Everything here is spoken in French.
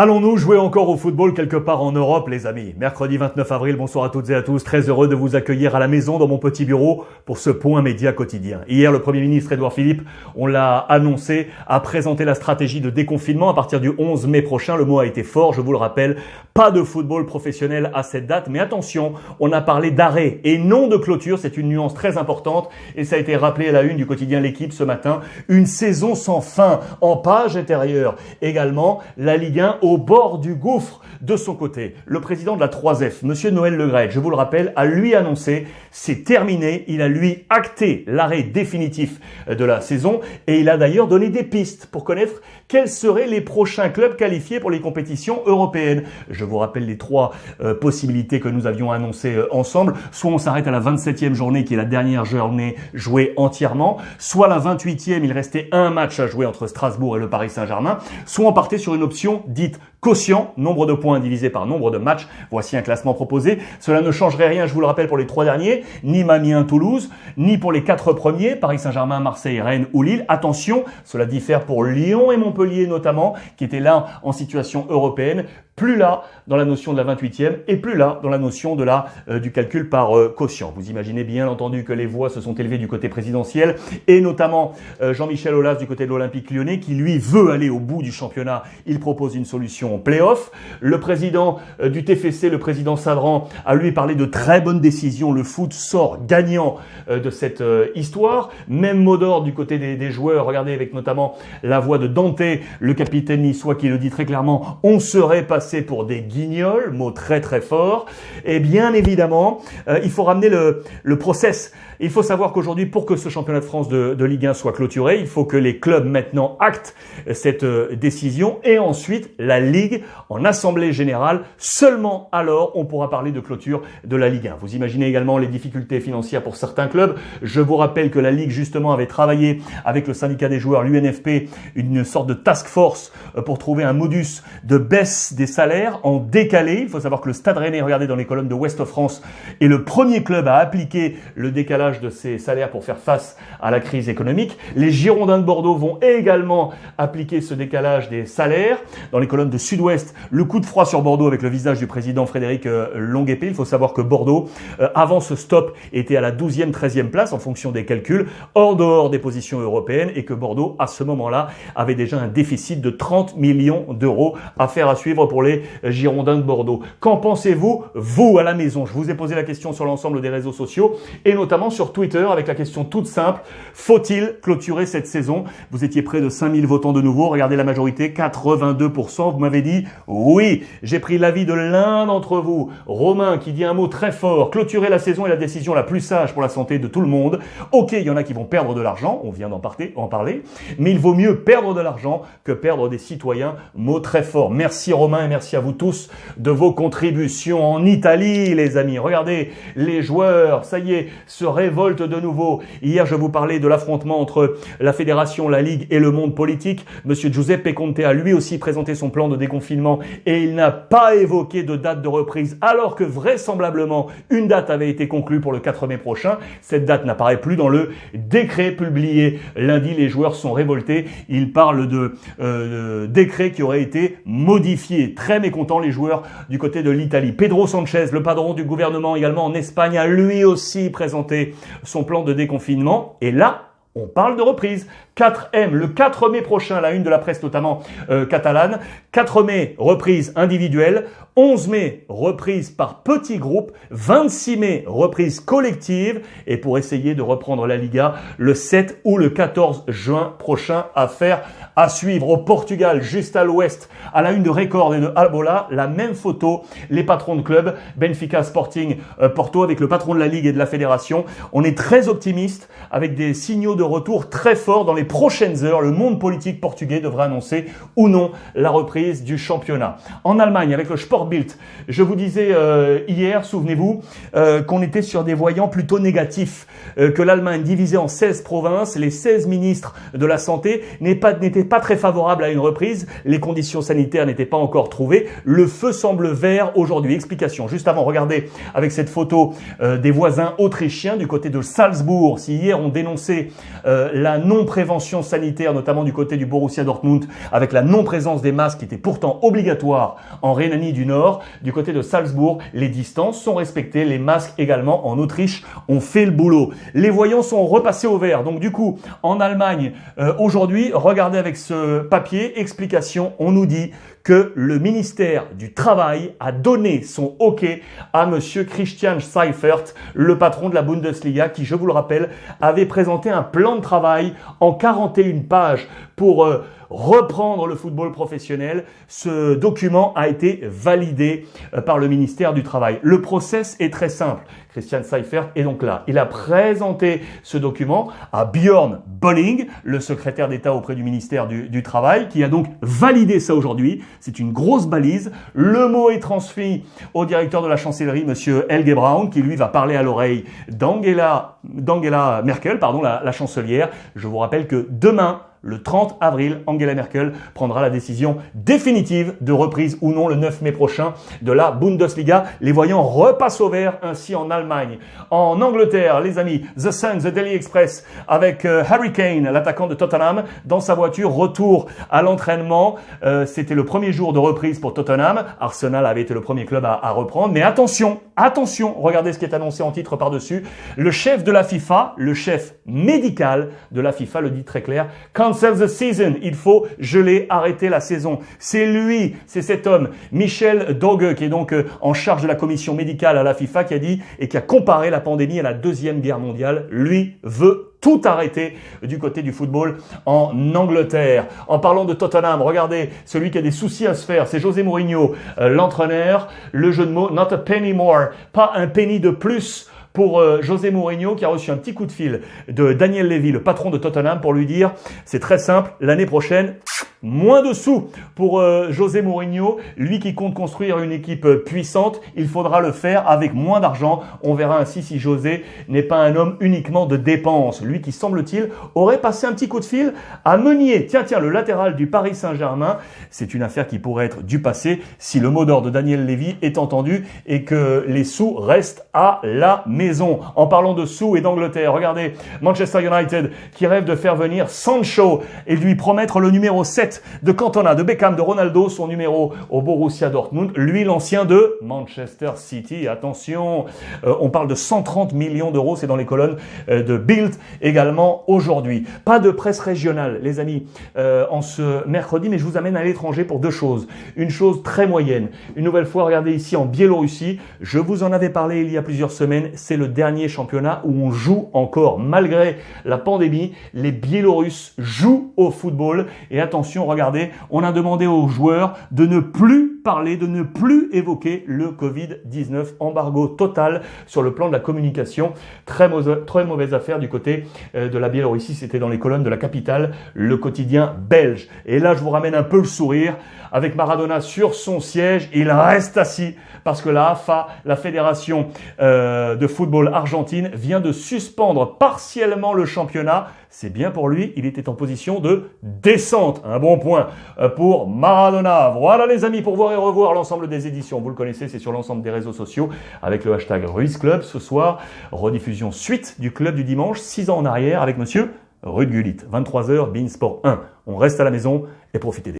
Allons-nous jouer encore au football quelque part en Europe, les amis? Mercredi 29 avril, bonsoir à toutes et à tous. Très heureux de vous accueillir à la maison dans mon petit bureau pour ce point média quotidien. Hier, le Premier ministre Édouard Philippe, on l'a annoncé, a présenté la stratégie de déconfinement à partir du 11 mai prochain. Le mot a été fort, je vous le rappelle. Pas de football professionnel à cette date, mais attention, on a parlé d'arrêt et non de clôture. C'est une nuance très importante et ça a été rappelé à la une du quotidien L'Équipe ce matin. Une saison sans fin. En page intérieure également, la Ligue 1 au bord du gouffre. De son côté, le président de la 3F, Monsieur Noël Le Graët, je vous le rappelle, a lui annoncé, c'est terminé. Il a lui acté l'arrêt définitif de la saison et il a d'ailleurs donné des pistes pour connaître quels seraient les prochains clubs qualifiés pour les compétitions européennes. Je vous rappelle les trois possibilités que nous avions annoncées ensemble. Soit on s'arrête à la 27e journée qui est la dernière journée jouée entièrement, soit la 28e, il restait un match à jouer entre Strasbourg et le Paris Saint-Germain, soit on partait sur une option dite quotient, nombre de points divisé par nombre de matchs. Voici un classement proposé. Cela ne changerait rien, je vous le rappelle, pour les trois derniers, ni Amiens, Toulouse, ni pour les quatre premiers, Paris Saint-Germain, Marseille, Rennes ou Lille. Attention, cela diffère pour Lyon et Montpellier notamment, qui étaient là en situation européenne. Plus là dans la notion de la 28e et plus là dans la notion de du calcul par quotient. Vous imaginez bien entendu que les voix se sont élevées du côté présidentiel et notamment Jean-Michel Aulas du côté de l'Olympique Lyonnais qui lui veut aller au bout du championnat. Il propose une solution en play-off. Le président du TFC, le président Sadran, a lui parlé de très bonnes décisions. Le foot sort gagnant de cette histoire. Même mot d'ordre du côté des joueurs. Regardez avec notamment la voix de Dante, le capitaine niçois qui le dit très clairement. On serait passé pour des guignols, mot très très fort. Et bien évidemment, il faut ramener le process. Il faut savoir qu'aujourd'hui, pour que ce championnat de France de Ligue 1 soit clôturé, il faut que les clubs maintenant actent cette décision et ensuite la Ligue en assemblée générale. Seulement alors, on pourra parler de clôture de la Ligue 1. Vous imaginez également les difficultés financières pour certains clubs. Je vous rappelle que la Ligue justement avait travaillé avec le syndicat des joueurs, l'UNFP, une sorte de task force pour trouver un modus de baisse des salaires en décalé. Il faut savoir que le Stade Rennais, regardez dans les colonnes de Ouest France, est le premier club à appliquer le décalage de ses salaires pour faire face à la crise économique. Les Girondins de Bordeaux vont également appliquer ce décalage des salaires. Dans les colonnes de Sud-Ouest, le coup de froid sur Bordeaux avec le visage du président Frédéric Longuepée. Il faut savoir que Bordeaux, avant ce stop, était à la 12e, 13e place en fonction des calculs, hors dehors des positions européennes et que Bordeaux, à ce moment-là, avait déjà un déficit de 30 millions d'euros à faire à suivre pour les Girondins de Bordeaux. Qu'en pensez-vous, vous, à la maison? Je vous ai posé la question sur l'ensemble des réseaux sociaux et notamment sur Twitter avec la question toute simple. Faut-il clôturer cette saison? Vous étiez près de 5000 votants de nouveau. Regardez la majorité, 82%. Vous m'avez dit oui. J'ai pris l'avis de l'un d'entre vous, Romain, qui dit un mot très fort. Clôturer la saison est la décision la plus sage pour la santé de tout le monde. Ok, il y en a qui vont perdre de l'argent. On vient d'en parler. Mais il vaut mieux perdre de l'argent que perdre des citoyens. Mot très fort. Merci Romain et merci à vous tous de vos contributions. En Italie, les amis, regardez, les joueurs, ça y est, se révolte de nouveau. Hier, je vous parlais de l'affrontement entre la fédération, la Ligue et le monde politique. Monsieur Giuseppe Conte a lui aussi présenté son plan de déconfinement et il n'a pas évoqué de date de reprise alors que vraisemblablement une date avait été conclue pour le 4 mai prochain. Cette date n'apparaît plus dans le décret publié lundi. Les joueurs sont révoltés. Ils parlent de décret qui aurait été modifié. Très mécontents les joueurs du côté de l'Italie. Pedro Sanchez, le patron du gouvernement également en Espagne, a lui aussi présenté son plan de déconfinement. Et là, on parle de reprise. 4M, le 4 mai prochain, la une de la presse notamment catalane. 4 mai, reprise individuelle. 11 mai, reprise par petits groupes. 26 mai, reprise collective. Et pour essayer de reprendre la Liga, le 7 ou le 14 juin prochain, affaire à suivre. Au Portugal, juste à l'ouest, à la une de Record et de Albola, la même photo. Les patrons de club, Benfica, Sporting, Porto, avec le patron de la Ligue et de la Fédération. On est très optimiste avec des signaux de retour très forts dans les prochaines heures. Le monde politique portugais devra annoncer ou non la reprise du championnat. En Allemagne, avec le Sport Bild. Je vous disais hier, souvenez-vous, qu'on était sur des voyants plutôt négatifs, que l'Allemagne divisée en 16 provinces, les 16 ministres de la Santé n'étaient pas très favorables à une reprise, les conditions sanitaires n'étaient pas encore trouvées, le feu semble vert aujourd'hui. Explication, juste avant, regardez avec cette photo des voisins autrichiens du côté de Salzbourg. Si hier on dénonçait la non-prévention sanitaire, notamment du côté du Borussia Dortmund, avec la non-présence des masques qui étaient pourtant obligatoires en Rhénanie du Nord, du côté de Salzbourg, les distances sont respectées, les masques également en Autriche ont fait le boulot. Les voyants sont repassés au vert. Donc du coup, en Allemagne, aujourd'hui, regardez avec ce papier, explication, on nous dit que le ministère du Travail a donné son OK à monsieur Christian Seifert, le patron de la Bundesliga, qui, je vous le rappelle, avait présenté un plan de travail en 41 pages pour reprendre le football professionnel. Ce document a été validé par le ministère du Travail. Le process est très simple. Christian Seifert est donc là. Il a présenté ce document à Björn Bolling, le secrétaire d'État auprès du ministère du Travail, qui a donc validé ça aujourd'hui. C'est une grosse balise. Le mot est transmis au directeur de la chancellerie, monsieur Helge Braun, qui lui va parler à l'oreille d'Angela Merkel, la chancelière. Je vous rappelle que demain, le 30 avril, Angela Merkel prendra la décision définitive de reprise ou non le 9 mai prochain de la Bundesliga. Les voyants repassent au vert ainsi en Allemagne. En Angleterre, les amis, The Sun, The Daily Express avec Harry Kane, l'attaquant de Tottenham, dans sa voiture, retour à l'entraînement. C'était le premier jour de reprise pour Tottenham. Arsenal avait été le premier club à reprendre. Mais attention, regardez ce qui est annoncé en titre par-dessus. Le chef de la FIFA, le chef médical de la FIFA le dit très clair. Cancel the season. Il faut geler, arrêter la saison. C'est lui, c'est cet homme, Michel Doge, qui est donc en charge de la commission médicale à la FIFA, qui a dit et qui a comparé la pandémie à la Deuxième Guerre mondiale. Lui veut tout arrêter du côté du football en Angleterre. En parlant de Tottenham, regardez, celui qui a des soucis à se faire, c'est José Mourinho, l'entraîneur. Le jeu de mots, not a penny more, pas un penny de plus pour José Mourinho, qui a reçu un petit coup de fil de Daniel Levy, le patron de Tottenham, pour lui dire, c'est très simple, l'année prochaine, moins de sous pour José Mourinho. Lui qui compte construire une équipe puissante, il faudra le faire avec moins d'argent. On verra ainsi si José n'est pas un homme uniquement de dépenses. Lui qui, semble-t-il, aurait passé un petit coup de fil à Meunier. Tiens, le latéral du Paris Saint-Germain. C'est une affaire qui pourrait être du passé si le mot d'ordre de Daniel Levy est entendu et que les sous restent à la maison. En parlant de sous et d'Angleterre, regardez Manchester United qui rêve de faire venir Sancho et lui promettre le numéro 7 de Cantona, de Beckham, de Ronaldo, son numéro au Borussia Dortmund, lui l'ancien de Manchester City. Attention, on parle de 130 millions d'euros, c'est dans les colonnes de Bild également aujourd'hui. Pas de presse régionale, les amis, en ce mercredi, mais je vous amène à l'étranger pour deux choses. Une chose très moyenne. Une nouvelle fois, regardez ici en Biélorussie, je vous en avais parlé il y a plusieurs semaines, c'est le dernier championnat où on joue encore. Malgré la pandémie, les Biélorusses jouent au football et attention, regardez, on a demandé aux joueurs de ne plus parler, de ne plus évoquer le Covid-19. Embargo total sur le plan de la communication. Très mauvaise affaire du côté de la Biélorussie. C'était dans les colonnes de la capitale, le quotidien belge. Et là, je vous ramène un peu le sourire. Avec Maradona sur son siège, il reste assis parce que la AFA, la Fédération de football argentine, vient de suspendre partiellement le championnat. C'est bien pour lui, il était en position de descente. Un bon point pour Maradona. Voilà les amis, pour voir et revoir l'ensemble des éditions. Vous le connaissez, c'est sur l'ensemble des réseaux sociaux avec le hashtag Ruiz Club. Ce soir, rediffusion suite du Club du Dimanche, 6 ans en arrière avec monsieur Ruud Gullit. 23h, beIN Sport 1. On reste à la maison et profitez des